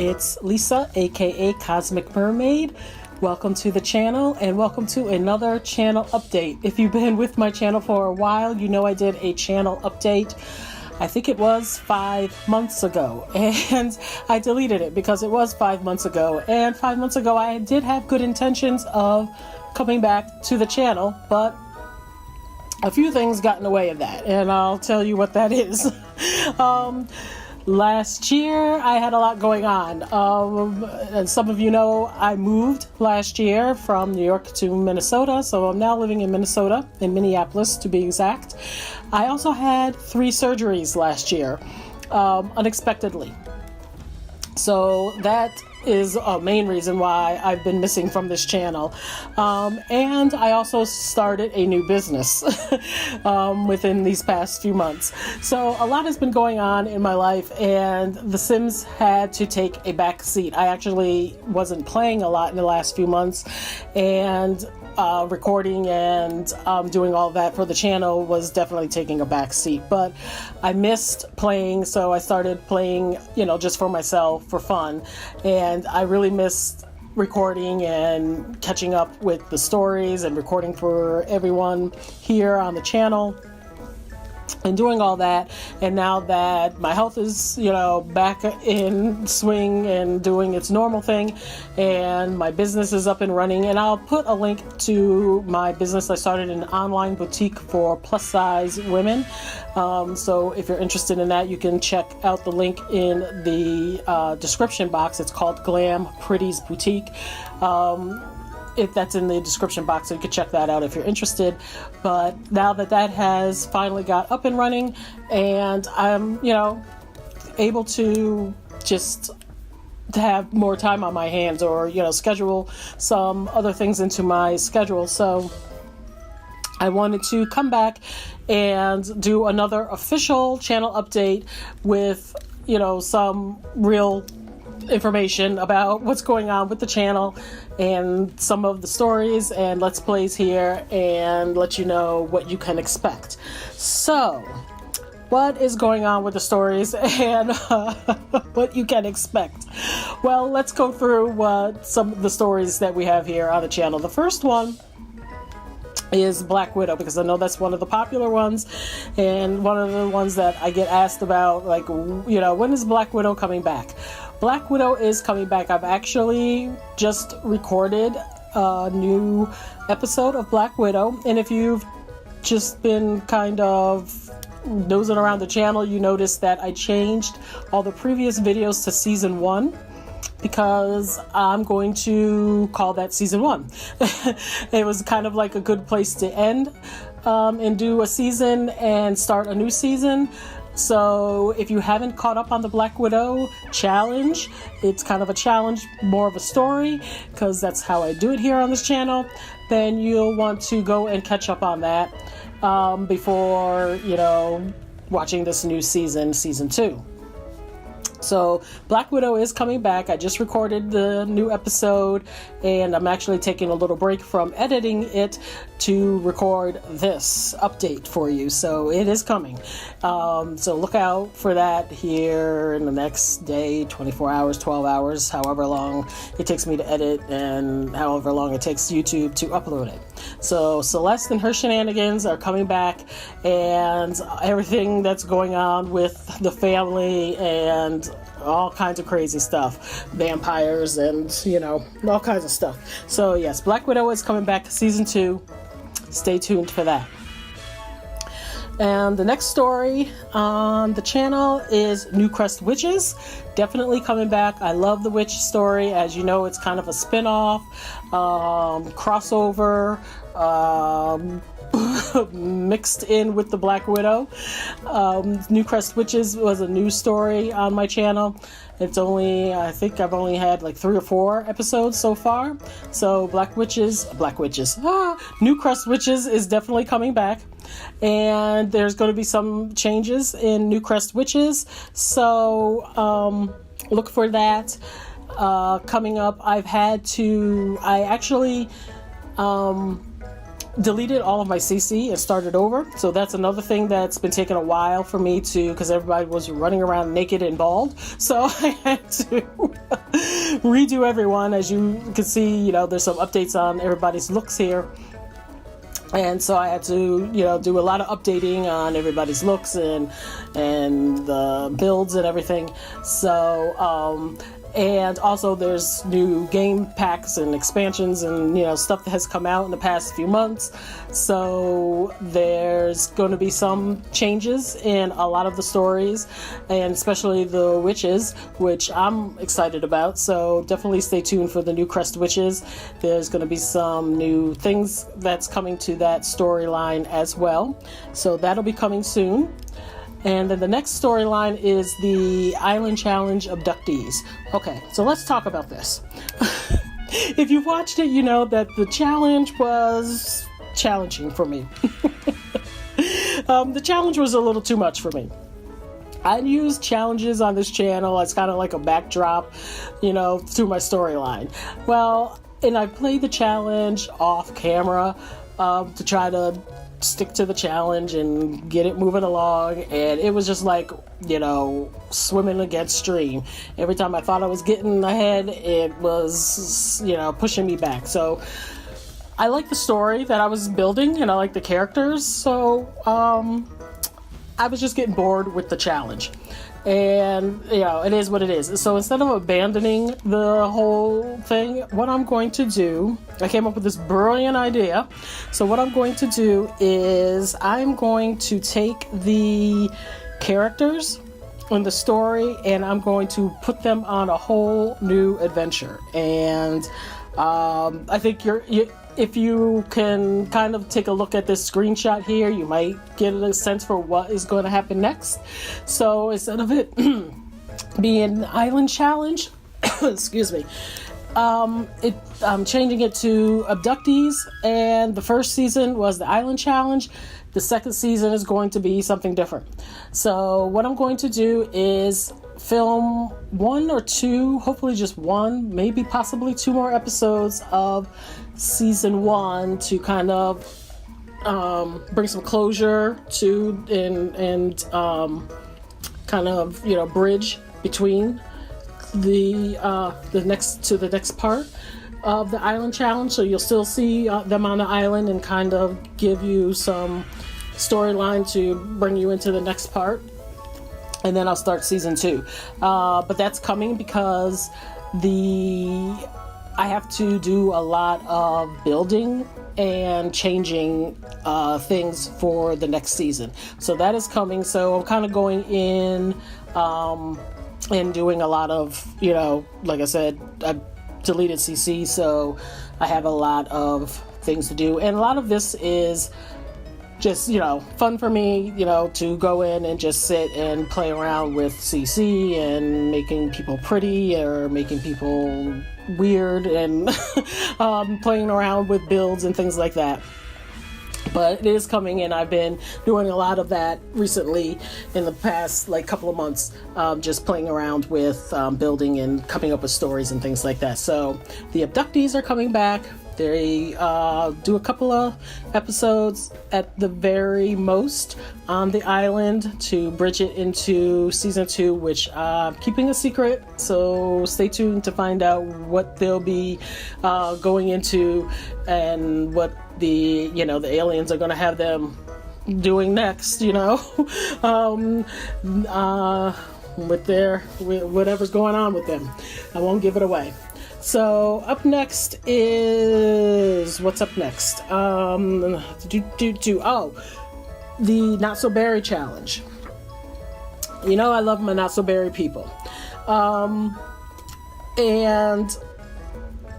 It's Lisa, aka Cosmic Mermaid. Welcome to the channel and welcome to another channel update. If you've been with my channel for a while, you know I did a channel update. I think it was 5 months ago, and I deleted it because it was 5 months ago. And 5 months ago I did have good intentions of coming back to the channel, but a few things got in the way of that, and I'll tell you what that is. Last year I had a lot going on. And some of you know I moved last year from New York to Minnesota, so I'm now living in Minnesota, in Minneapolis to be exact. I also had 3 surgeries last year, unexpectedly. So that is a main reason why I've been missing from this channel. And I also started a new business within these past few months. So a lot has been going on in my life, and The Sims had to take a back seat. I actually wasn't playing a lot in the last few months, and recording and doing all that for the channel was definitely taking a back seat. But I missed playing, so I started playing, just for myself, for fun. And I really missed recording and catching up with the stories and recording for everyone here on the channel and doing all that. And now that my health is, back in swing and doing its normal thing, and my business is up and running, and I'll put a link to my business. I started an online boutique for plus size women. So if you're interested in that, you can check out the link in the description box. It's called Glam Pretty's Boutique. If that's in the description box, so you can check that out if you're interested. But now that has finally got up and running, and I'm, able to just to have more time on my hands, or, schedule some other things into my schedule. So I wanted to come back and do another official channel update with, some real information about what's going on with the channel and some of the stories and let's plays here, and let you know what you can expect. So what is going on with the stories and what you can expect? Well, let's go through some of the stories that we have here on the channel. The first one is Black Widow, because I know that's one of the popular ones, and one of the ones that I get asked about, like, when is Black Widow coming back? Black Widow is coming back. I've actually just recorded a new episode of Black Widow, and if you've just been kind of nosing around the channel, you notice that I changed all the previous videos to season 1, because I'm going to call that season 1. It was kind of like a good place to end and do a season and start a new season. So if you haven't caught up on the Black Widow challenge, it's kind of a challenge, more of a story, because that's how I do it here on this channel, then you'll want to go and catch up on that before, watching this new season 2. So Black Widow is coming back. I just recorded the new episode, and I'm actually taking a little break from editing it to record this update for you. So it is coming. So look out for that here in the next day, 24 hours, 12 hours, however long it takes me to edit and however long it takes YouTube to upload it. So Celeste and her shenanigans are coming back, and everything that's going on with the family and all kinds of crazy stuff, vampires and all kinds of stuff. So yes, Black Widow is coming back season 2. Stay tuned for that. And the next story on the channel is New Crest Witches. Definitely coming back. I love the witch story. As you know, it's kind of a spin-off, crossover, mixed in with the Black Widow. New Crest Witches was a new story on my channel. It's I think I've only had like 3 or 4 episodes so far. So New Crest Witches is definitely coming back. And there's going to be some changes in New Crest Witches. So look for that coming up. I actually deleted all of my CC and started over. So that's another thing that's been taking a while for me to, because everybody was running around naked and bald. So I had to redo everyone. As you can see, you know, there's some updates on everybody's looks here. And so I had to, you know, do a lot of updating on everybody's looks and the builds and everything. So, and also there's new game packs and expansions and, you know, stuff that has come out in the past few months. So there's going to be some changes in a lot of the stories, and especially the witches, which I'm excited about. So definitely stay tuned for the new Crest Witches. There's going to be some new things that's coming to that storyline as well. So that'll be coming soon. And then the next storyline is the Island Challenge Abductees. Okay, so let's talk about this. If you've watched it, you know that the challenge was challenging for me. The challenge was a little too much for me. I use challenges on this channel as kind of like a backdrop, you know, through my storyline. Well, and I played the challenge off camera to try to stick to the challenge and get it moving along, and it was just like, you know, swimming against stream. Every time I thought I was getting ahead, it was, you know, pushing me back. So I like the story that I was building, and I like the characters, so I was just getting bored with the challenge. And, you know, it is what it is. So instead of abandoning the whole thing, what I'm going to do, I came up with this brilliant idea. So what I'm going to do is I'm going to take the characters in the story and I'm going to put them on a whole new adventure. And I think if you can kind of take a look at this screenshot here, you might get a sense for what is going to happen next. So instead of it being an island challenge, excuse me, I'm changing it to abductees, and the first season was the island challenge. The second season is going to be something different. So what I'm going to do is film 1 or 2, hopefully just 1, maybe possibly 2 more episodes of season 1 to kind of bring some closure to and kind of, you know, bridge between the next part of the island challenge. So you'll still see them on the island and kind of give you some storyline to bring you into the next part. And then I'll start season 2. But that's coming because I have to do a lot of building and changing things for the next season. So that is coming. So I'm kind of going in and doing a lot of, you know, like I said, I deleted CC, so I have a lot of things to do. And a lot of this is just, you know, fun for me, you know, to go in and just sit and play around with CC and making people pretty or making people weird and playing around with builds and things like that. But it is coming, and I've been doing a lot of that recently in the past like couple of months, just playing around with building and coming up with stories and things like that. So the abductees are coming back. They do a couple of episodes at the very most on the island to bridge it into season 2, which I'm keeping a secret. So stay tuned to find out what they'll be going into and what the aliens are going to have them doing next, you know, with whatever's going on with them. I won't give it away. So up next is, what's up next? The Not So Berry Challenge. You know, I love my Not So Berry people. And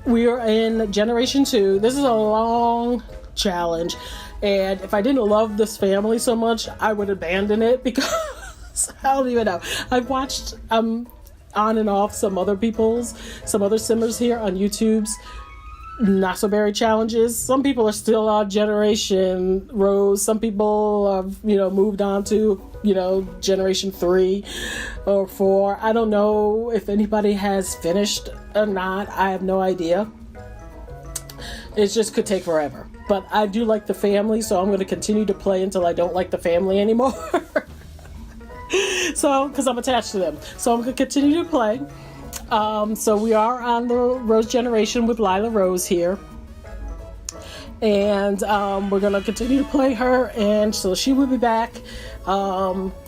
we are in Generation 2. This is a long challenge. And if I didn't love this family so much, I would abandon it because I don't even know. I've watched on and off some other simmers here on YouTube's Not So Berry challenges. Some people are still on Generation Rose. Some people have, moved on to, Generation 3 or 4. I don't know if anybody has finished or not. I have no idea. It just could take forever. but I do like the family, so I'm going to continue to play until I don't like the family anymore. So, because I'm attached to them. So I'm going to continue to play. So we are on the Rose Generation with Lila Rose here. And we're going to continue to play her, and so she will be back.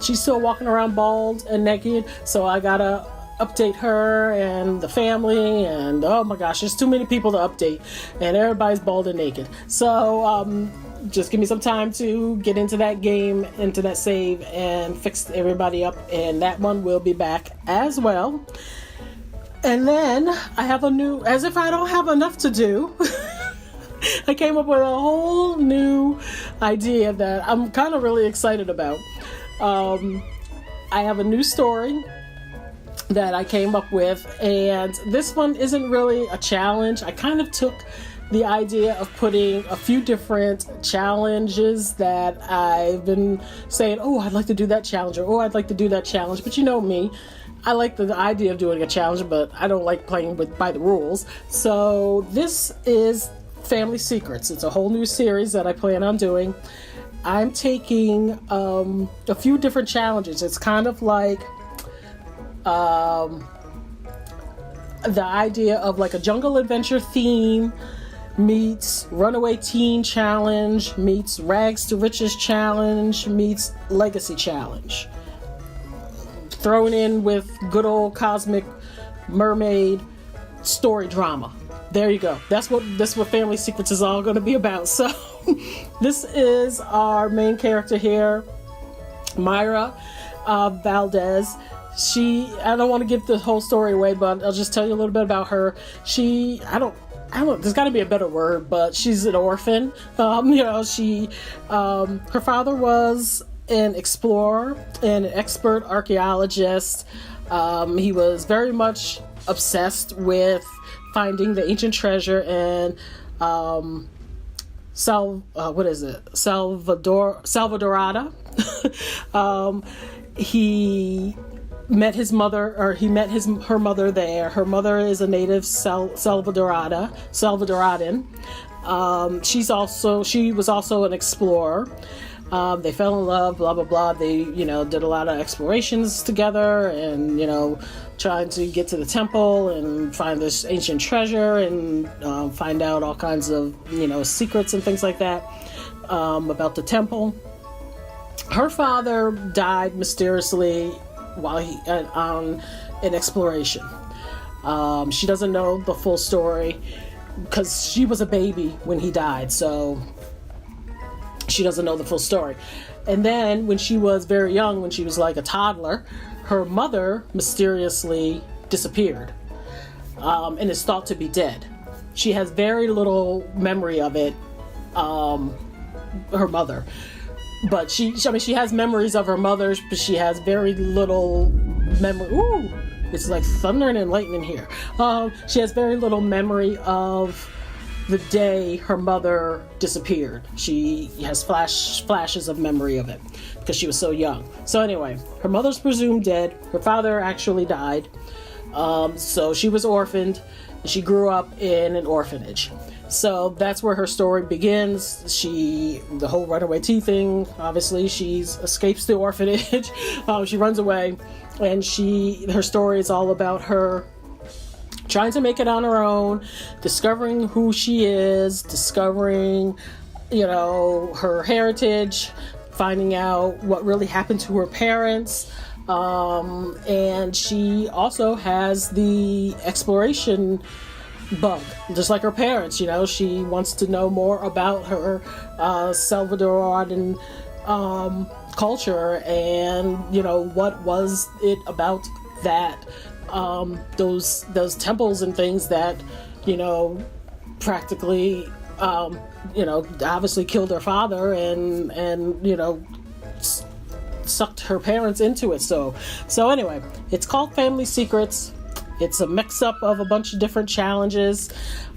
She's still walking around bald and naked, so I gotta update her and the family, and oh my gosh, there's too many people to update, and everybody's bald and naked. So just give me some time to get into that game, into that save, and fix everybody up, and that one will be back as well. And then I have a new, as if I don't have enough to do, I came up with a whole new idea that I'm kind of really excited about. I have a new story that I came up with, and this one isn't really a challenge. I kind of took the idea of putting a few different challenges that I've been saying, oh, I'd like to do that challenge, or oh, I'd like to do that challenge. But you know me, I like the idea of doing a challenge, but I don't like playing by the rules. So this is Family Secrets. It's a whole new series that I plan on doing. I'm taking a few different challenges. It's kind of like the idea of like a jungle adventure theme meets runaway teen challenge meets rags to riches challenge meets legacy challenge, thrown in with good old cosmic mermaid story drama. There you go. That's what Family Secrets is all going to be about. So this is our main character here, Myra Valdez. I don't want to give the whole story away, but I'll just tell you a little bit about her. I don't, there's got to be a better word, but she's an orphan. Her father was an explorer and an expert archaeologist. He was very much obsessed with finding the ancient treasure in Salvadorada. He met his mother, or he met her mother there. Her mother is a native Salvadoran. She was also an explorer. They fell in love, blah, blah, blah. They, did a lot of explorations together and, trying to get to the temple and find this ancient treasure and find out all kinds of, secrets and things like that about the temple. Her father died mysteriously while he on an exploration. She doesn't know the full story because she was a baby when he died, so she doesn't know the full story. And then when she was very young, when she was like a toddler, her mother mysteriously disappeared and is thought to be dead. She has very little memory of it, her mother. But she has memories of her mother, but she has very little memory. Ooh, it's like thundering and lightning here. She has very little memory of the day her mother disappeared. She has flashes of memory of it because she was so young. So anyway, her mother's presumed dead. Her father actually died. So she was orphaned. She grew up in an orphanage. So that's where her story begins. The whole runaway tea thing, obviously, she escapes the orphanage. She runs away, and her story is all about her trying to make it on her own, discovering who she is, discovering, her heritage, finding out what really happened to her parents. And she also has the exploration bug, just like her parents. She wants to know more about her Salvadoran culture and what was it about that those temples and things that practically obviously killed her father and sucked her parents into it. So anyway, it's called Family Secrets. It's a mix-up of a bunch of different challenges,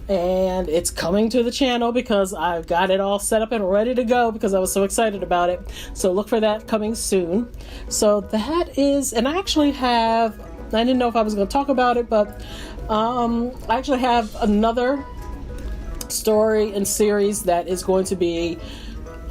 and it's coming to the channel because I've got it all set up and ready to go because I was so excited about it. So look for that coming soon. So that is, and I didn't know if I was going to talk about it, but I actually have another story and series that is going to be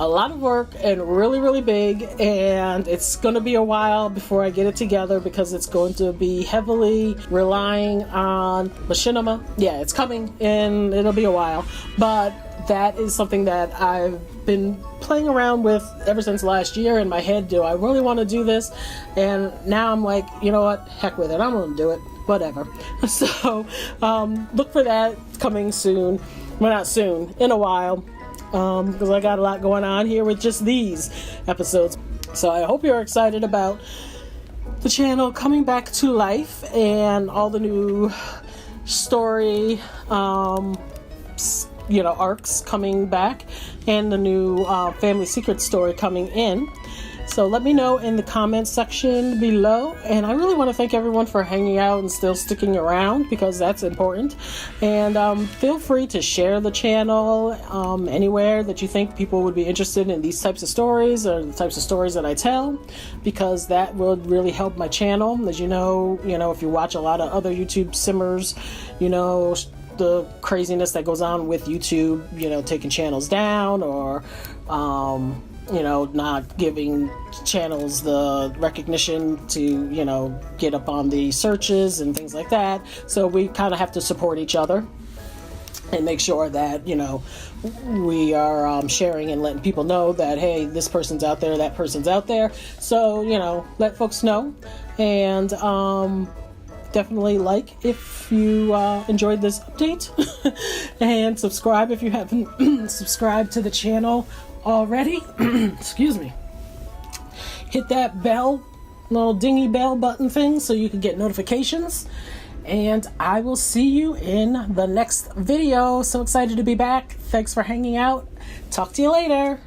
a lot of work and really, really big, and it's going to be a while before I get it together because it's going to be heavily relying on machinima. Yeah, it's coming and it'll be a while, but that is something that I've been playing around with ever since last year in my head. Do I really want to do this? And now I'm like, you know what, heck with it, I'm going to do it, whatever. So look for that coming soon. Well, not soon, in a while, because I got a lot going on here with just these episodes. So I hope you're excited about the channel coming back to life and all the new story arcs coming back and the new family secret story coming in. So let me know in the comments section below, and I really want to thank everyone for hanging out and still sticking around, because that's important. And feel free to share the channel anywhere that you think people would be interested in these types of stories or the types of stories that I tell, because that would really help my channel. As you know, if you watch a lot of other YouTube simmers, you know the craziness that goes on with YouTube, taking channels down or not giving channels the recognition to, get up on the searches and things like that. So we kind of have to support each other and make sure that, we are sharing and letting people know that, hey, this person's out there, that person's out there. So, let folks know. And definitely like if you enjoyed this update and subscribe if you haven't subscribed to the channel already. Excuse me. Hit that bell, little dingy bell button thing, so you can get notifications. And I will see you in the next video. So excited to be back. Thanks for hanging out. Talk to you later.